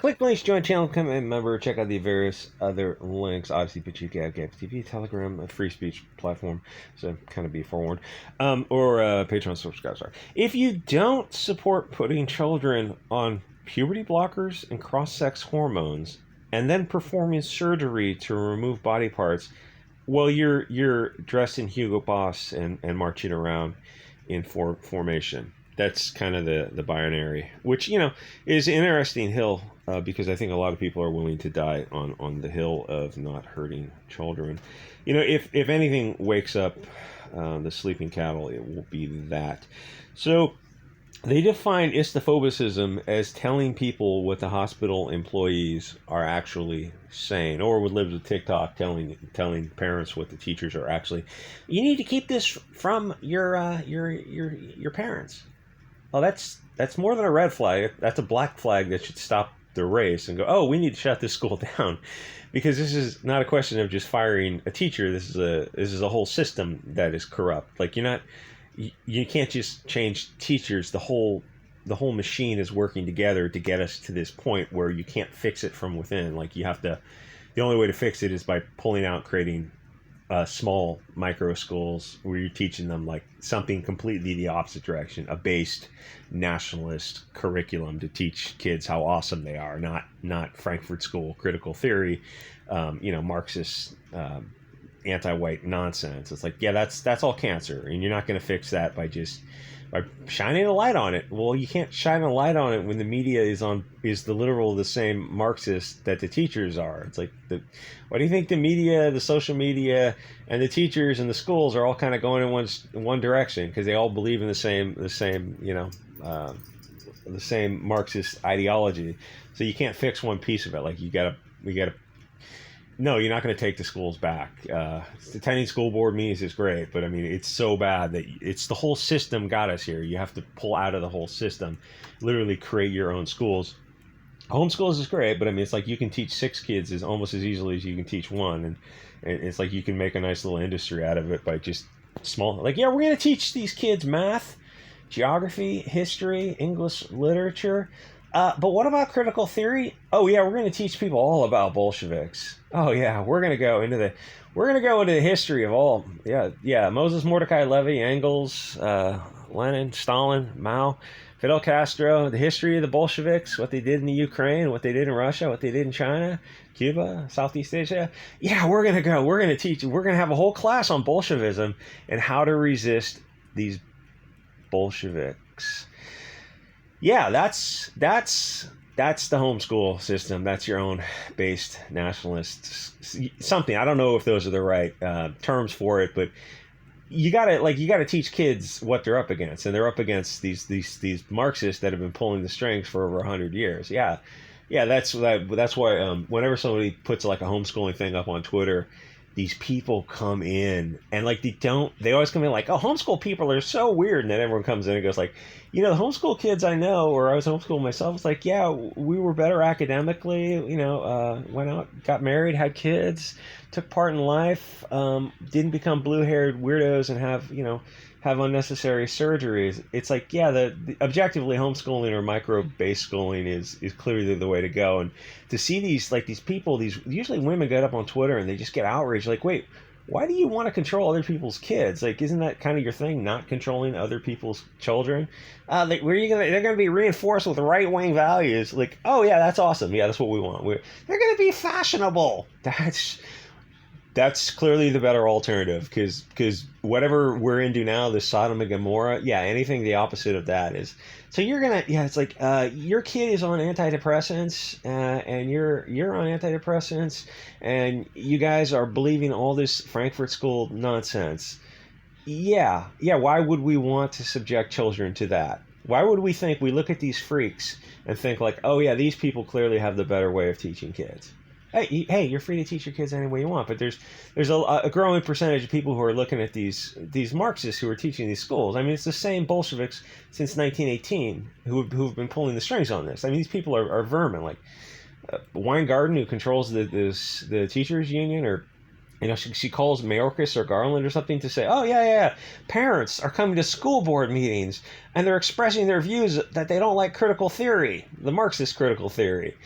Click links, join channel, become a member, check out the various other links. Obviously, Bit Chute, TV, Telegram, a free speech platform, so kind of be forewarned. Or Patreon subscribe. Sorry. If you don't support putting children on puberty blockers and cross-sex hormones, and then performing surgery to remove body parts, well, you're dressed in Hugo Boss and marching around in formation. That's kind of the binary, which is an interesting hill because I think a lot of people are willing to die on the hill of not hurting children. If anything wakes up the sleeping cattle, it will be that. So they define Isthophobicism as telling people what the hospital employees are actually saying, or with Libs of Tik Tok telling parents what the teachers are actually. You need to keep this from your parents. Oh, that's more than a red flag. That's a black flag that should stop the race and go, oh, we need to shut this school down, because this is not a question of just firing a teacher. This is a whole system that is corrupt. Like you can't just change teachers. The whole machine is working together to get us to this point where you can't fix it from within. Like you have to. The only way to fix it is by pulling out, creating small micro schools where you're teaching them like something completely the opposite direction, a based nationalist curriculum to teach kids how awesome they are, not Frankfurt School critical theory, Marxist anti-white nonsense. It's like, yeah, that's all cancer, and you're not going to fix that by shining a light on it. Well, you can't shine a light on it when the media is the literal the same Marxist that the teachers are. It's like why do you think the media, the social media, and the teachers and the schools are all kind of going in one direction? Because they all believe in the same Marxist ideology. So you can't fix one piece of it. Like we gotta. No, you're not going to take the schools back. Attending school board meetings is great, but I mean, it's so bad that it's the whole system got us here. You have to pull out of the whole system, literally create your own schools. Homeschools is great, but I mean, it's like you can teach 6 kids as almost as easily as you can teach one, and it's like you can make a nice little industry out of it by just small. Like, yeah, we're going to teach these kids math, geography, history, English literature. But what about critical theory? Oh yeah, we're going to teach people all about Bolsheviks. Oh yeah, we're going to go into the history of all. Yeah. Moses Mordecai Levy, Engels, Lenin, Stalin, Mao, Fidel Castro, the history of the Bolsheviks, what they did in the Ukraine, what they did in Russia, what they did in China, Cuba, Southeast Asia. Yeah, we're going to teach. We're going to have a whole class on Bolshevism and how to resist these Bolsheviks. Yeah, that's the homeschool system. That's your own based nationalist something. I don't know if those are the right terms for it, but you gotta teach kids what they're up against, and they're up against these Marxists that have been pulling the strings for over 100 years. Yeah, that's why whenever somebody puts like a homeschooling thing up on Twitter, these people come in and they always come in like, oh, homeschool people are so weird, and then everyone comes in and goes like, the homeschool kids I know, or I was homeschooling myself, it's like, yeah, we were better academically, went out, got married, had kids, took part in life, didn't become blue-haired weirdos and have unnecessary surgeries. It's like, yeah, the objectively homeschooling or micro-based schooling is clearly the way to go. And to see these people, usually women get up on Twitter and they just get outraged, like, wait, why do you want to control other people's kids? Like, isn't that kind of your thing, not controlling other people's children? They're going to be reinforced with right-wing values. Like, oh yeah, that's awesome. Yeah, that's what we want. They're going to be fashionable. That's clearly the better alternative, because whatever we're into now, this Sodom and Gomorrah, yeah, anything the opposite of that is. So it's like your kid is on antidepressants, and you're on antidepressants, and you guys are believing all this Frankfurt School nonsense. Yeah, why would we want to subject children to that? Why would we think we look at these freaks and think like, oh yeah, these people clearly have the better way of teaching kids? Hey, you're free to teach your kids any way you want, but there's a growing percentage of people who are looking at these Marxists who are teaching these schools. I mean, it's the same Bolsheviks since 1918 who've been pulling the strings on this. I mean, these people are vermin. Like Weingarten, who controls the teachers union, or she calls Mayorkas or Garland or something to say, oh yeah, parents are coming to school board meetings and they're expressing their views that they don't like critical theory, the Marxist critical theory.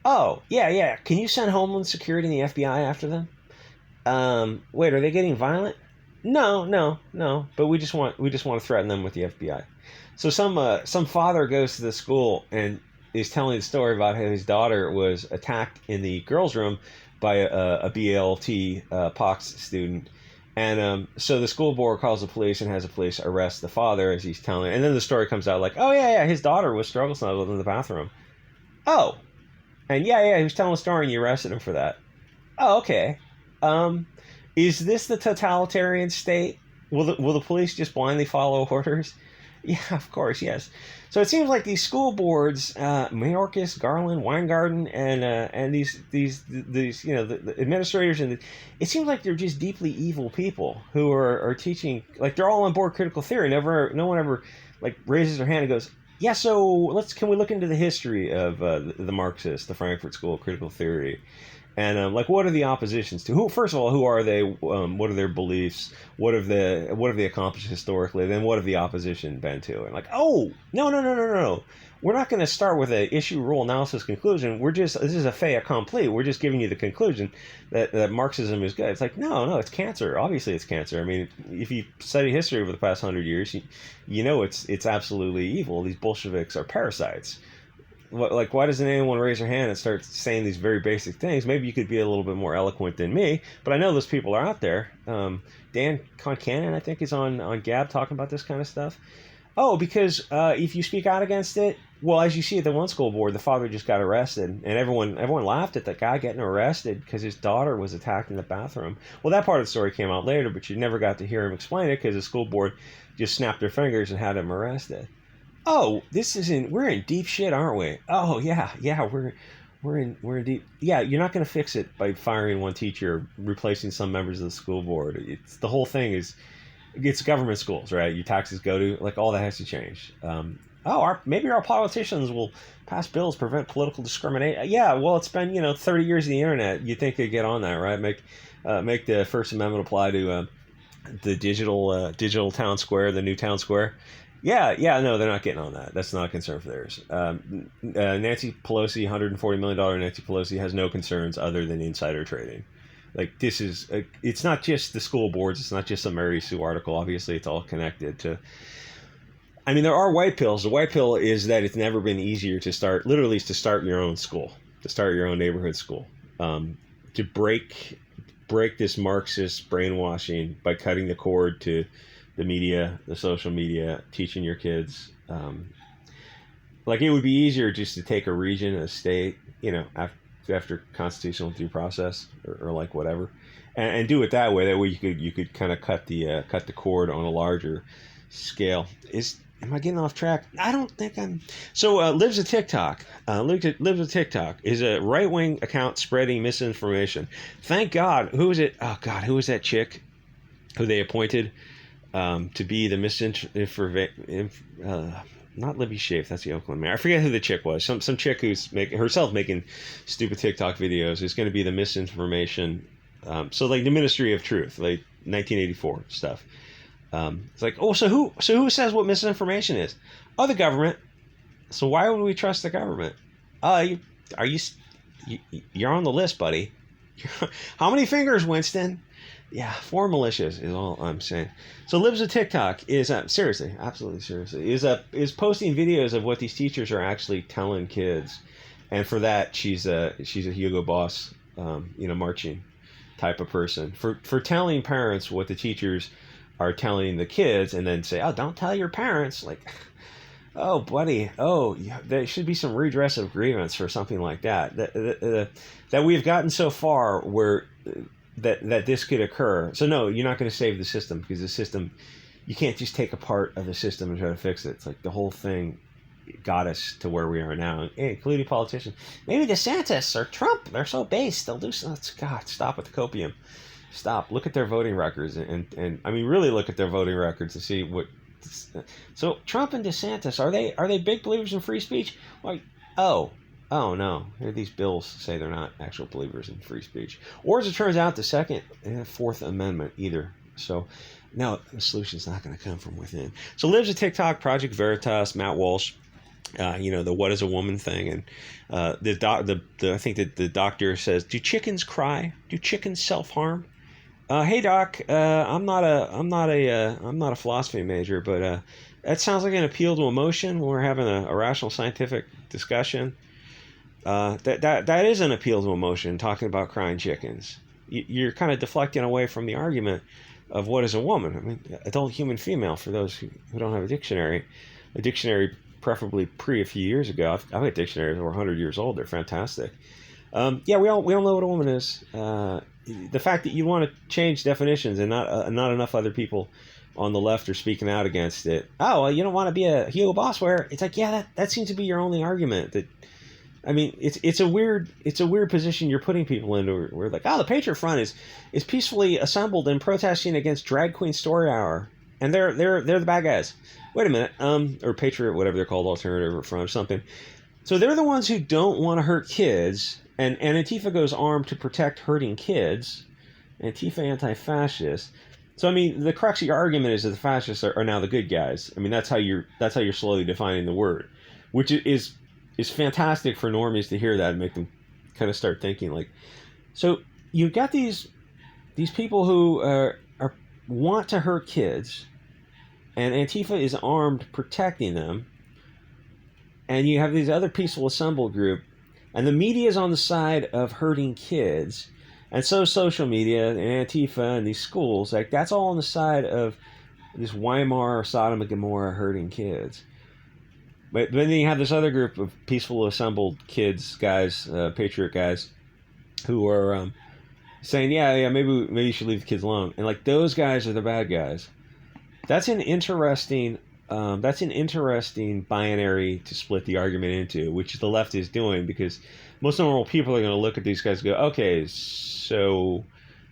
Oh, yeah, yeah. Can you send Homeland Security and the FBI after them? Wait, are they getting violent? No, no, no. But we just want to threaten them with the FBI. So some father goes to the school and is telling the story about how his daughter was attacked in the girls' room by a BLT pox student. And so the school board calls the police and has the police arrest the father as he's telling. And then the story comes out like, oh yeah, yeah, his daughter was struggle snuggled in the bathroom. Oh, and yeah, yeah, he was telling a story and you arrested him for that. Oh, okay. Um, is this the totalitarian state? Will the police just blindly follow orders? Yeah, of course, yes. So it seems like these school boards, Mayorkas, Garland, Weingarten, and these the administrators it seems like they're just deeply evil people who are teaching, like they're all on board critical theory. No one ever like raises their hand and goes, yeah. So can we look into the history of the Marxists, the Frankfurt School of Critical Theory? And like, what are the oppositions to? Who, first of all, who are they? What are their beliefs? What have they accomplished historically? Then what have the opposition been to? And like, oh, no, no, no, no, no. We're not going to start with a issue, rule, analysis, conclusion. This is a fait accompli. We're just giving you the conclusion that Marxism is good. It's like, no, it's cancer. Obviously, it's cancer. I mean, if you study history over the past 100 years, you know it's absolutely evil. These Bolsheviks are parasites. Like, why doesn't anyone raise their hand and start saying these very basic things? Maybe you could be a little bit more eloquent than me, but I know those people are out there. Dan Concannon, I think, is on Gab talking about this kind of stuff. Oh, because if you speak out against it, well, as you see at the one school board, the father just got arrested, and everyone laughed at the guy getting arrested because his daughter was attacked in the bathroom. Well, that part of the story came out later, but you never got to hear him explain it because the school board just snapped their fingers and had him arrested. Oh, we're in deep shit, aren't we? Oh yeah, yeah, we're in deep. Yeah, you're not going to fix it by firing one teacher, or replacing some members of the school board. It's the whole thing it's government schools, right? Your taxes go to, like, all that has to change. Maybe our politicians will pass bills prevent political discrimination. Yeah, well, it's been 30 years of the internet. You think they'd get on that, right? Make the First Amendment apply to the digital town square, the new town square. Yeah, no, they're not getting on that. That's not a concern for theirs. Nancy Pelosi, $140 million Nancy Pelosi, has no concerns other than insider trading. Like, it's not just the school boards. It's not just a Mary Sue article. Obviously, it's all connected to. I mean, there are white pills. The white pill is that it's never been easier to start your own school, to start your own neighborhood school, to break this Marxist brainwashing by cutting the cord to the media, the social media, teaching your kids. Like, it would be easier just to take a region, a state, after constitutional due process or like whatever, and do it that way. That way you could kind of cut the cord on a larger scale. Am I getting off track? I don't think I'm. So Libs of Tik Tok. Libs of Tik Tok is a right-wing account spreading misinformation. Thank God. Who is it? Oh God, who was that chick who they appointed to be the not Libby Schaaf, that's the Oakland mayor. I forget who the chick was. Some chick who's making stupid TikTok videos is going to be the misinformation. So like the Ministry of Truth, like 1984 stuff. It's like, oh, so who says what misinformation is? Oh, the government. So why would we trust the government? You're on the list, buddy. How many fingers, Winston? Yeah, 4 militias is all I'm saying. So Libs of Tik Tok is absolutely seriously, is posting videos of what these teachers are actually telling kids, and for that she's a Hugo Boss, marching type of person for telling parents what the teachers are telling the kids, and then say, oh, don't tell your parents. Like, oh, buddy, there should be some redress of grievance for something like that. That we've gotten so far where that this could occur. So no, you're not going to save the system, because the system, you can't just take a part of the system and try to fix it. It's like the whole thing got us to where we are now, including politicians. Maybe DeSantis or Trump, they're so base, they'll do so. God, stop with the copium. Stop. Look at their voting records, and I mean, really look at their voting records to see what. So Trump and DeSantis, are they big believers in free speech? Like, oh no, these bills say they're not actual believers in free speech. Or as it turns out, the Second and Fourth Amendment either. So no, the solution's not going to come from within. So Libs of Tik Tok, Project Veritas, Matt Walsh, The what is a woman thing, and I think that the doctor says, "Do chickens cry? Do chickens self harm?" Hey doc, I'm not a philosophy major, but that sounds like an appeal to emotion when we're having a rational scientific discussion. That is an appeal to emotion, talking about crying chickens. You're kind of deflecting away from the argument of what is a woman. I mean, adult human female, for those who don't have a dictionary preferably pre a few years ago. I've got dictionaries that were 100 years old. They're fantastic. Yeah, we all know what a woman is. The fact that you want to change definitions and not enough other people on the left are speaking out against it. Oh, well, you don't want to be a Hugo Boss wearer. It's like, yeah, that seems to be your only argument. That, I mean, it's a weird position you're putting people into. We're like, oh, the Patriot Front is peacefully assembled and protesting against Drag Queen Story Hour, and they're the bad guys. Wait a minute, or Patriot, whatever they're called, Alternative Front or something. So they're the ones who don't want to hurt kids, and Antifa goes armed to protect hurting kids. Antifa anti-fascist. So I mean, the crux of your argument is that the fascists are now the good guys. I mean, that's how you're slowly defining the word, which is fantastic for normies to hear that and make them kind of start thinking like. So you've got these people who want to hurt kids, and Antifa is armed protecting them, and you have these other peaceful assembled group, and the media is on the side of hurting kids, and so social media and Antifa and these schools, like that's all on the side of this Weimar Sodom and Gomorrah hurting kids. But then you have this other group of peaceful assembled kids, guys, patriot guys, who are saying, yeah, maybe you should leave the kids alone, and like those guys are the bad guys. That's an interesting binary to split the argument into, which the left is doing, because most normal people are going to look at these guys and go, okay, so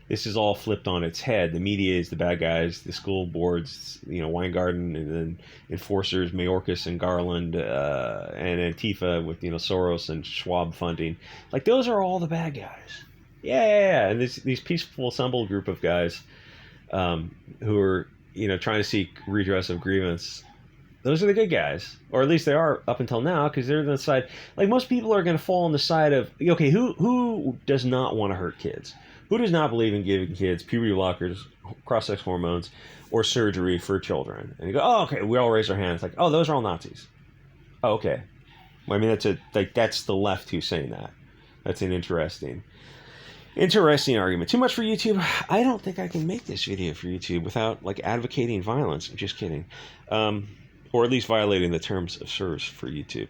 this is all flipped on its head. The media is the bad guys, the school boards, Weingarten, and then enforcers, Mayorkas and Garland, and Antifa with, Soros and Schwab funding. Like, those are all the bad guys. Yeah. And these peaceful assembled group of guys who are, trying to seek redress of grievance, those are the good guys, or at least they are up until now, because they're on the side. Like, most people are going to fall on the side of, okay, who does not want to hurt kids? Who does not believe in giving kids puberty blockers, cross-sex hormones, or surgery for children? And you go, oh, okay, we all raise our hands, like, oh, those are all Nazis. Oh, okay. Well, I mean, that's the left who's saying that. That's an interesting argument. Too much for YouTube? I don't think I can make this video for YouTube without advocating violence. I'm just kidding. Or at least violating the terms of service for YouTube.